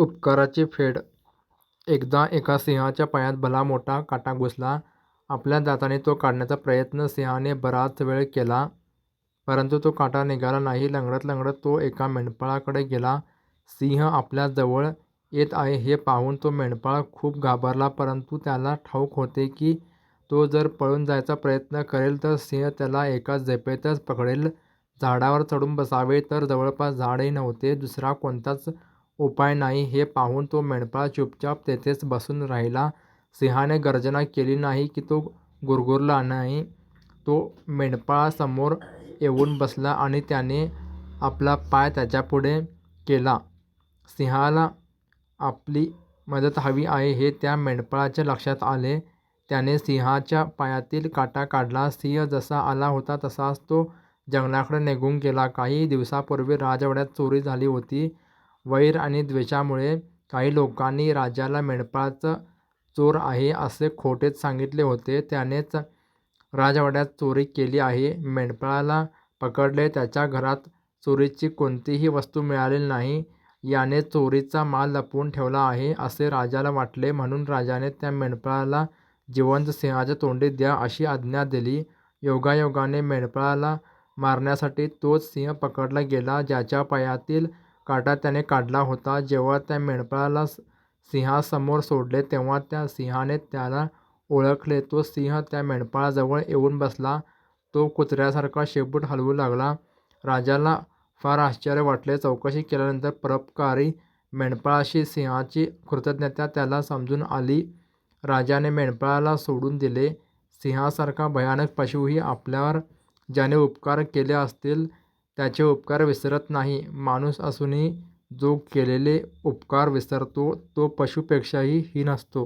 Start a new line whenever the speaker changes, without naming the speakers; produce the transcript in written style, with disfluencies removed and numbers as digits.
उपकाराची फेड. एकदा एका सिंहाच्या पायात भला मोठा काटा घुसला. आपल्या दाताने तो काढण्याचा प्रयत्न सिंहाने बराच वेळ केला, परंतु तो काटा निघाला नाही. लंगडत लंगडत तो एका मेंढपाळाकडे गेला. सिंह आपल्या जवळ येत आहे हे पाहून तो मेंढपाळ खूप घाबरला, परंतु त्याला ठाऊक होते की तो जर पळून जायचा प्रयत्न करेल तर सिंह त्याला एका झेपेतच पकडेल. झाडावर चढून बसावे तर जवळपास झाडही नव्हते, दुसरा कोणताच उपाय नाही हे पाहून तो मेंढपाळ चुपचाप तेथेच बसून राहिला. सिंहाने गर्जना केली नाही की तो गुरगुरला नाही. तो मेंढपाळासमोर येऊन बसला आणि त्याने आपला पाय त्याच्यापुढे केला. सिंहाला आपली मदत हवी आहे हे त्या मेंढपाळाच्या लक्षात आले. त्याने सिंहाच्या पायातील काटा काढला. सिंह जसा आला होता तसाच तो जंगलाकडे निघून गेला. काही दिवसांपूर्वी राजवाड्यात चोरी झाली होती. वैर आणि द्वेषामुळे काही लोकांनी राजाला मेंढपाळाच चोर आहे असे खोटेच सांगितले होते. त्यानेच राजवाड्यात चोरी केली आहे. मेंढपाळाला पकडले. त्याच्या घरात चोरीची कोणतीही वस्तू मिळालेली नाही. याने चोरीचा माल लपवून ठेवला आहे असे राजाला वाटले, म्हणून राजाने त्या मेंढपाळाला जिवंत सिंहाच्या तोंडी द्या अशी आज्ञा दिली. योगायोगाने मेंढपाळाला मारण्यासाठी तोच सिंह पकडला गेला ज्याच्या पायातील काटा त्याने काढला होता. जेव्हा त्या मेंढपाळाला सिंहासमोर सोडले तेव्हा त्या सिंहाने त्याला ओळखले. तो सिंह त्या मेंढपाळाजवळ येऊन बसला. तो कुत्र्यासारखा शेपूट हलवू लागला. राजाला फार आश्चर्य वाटले. चौकशी केल्यानंतर परोपकारी मेंढपाळाशी सिंहाची कृतज्ञता त्याला समजून आली. राजाने मेंढपाळाला सोडून दिले. सिंहासारखा भयानक पशुही आपल्यावर ज्याने उपकार केले असतील त्याचे उपकार विसरत नाही. माणूस असूनही जो केलेले उपकार विसरतो तो पशुपेक्षाही हीन असतो.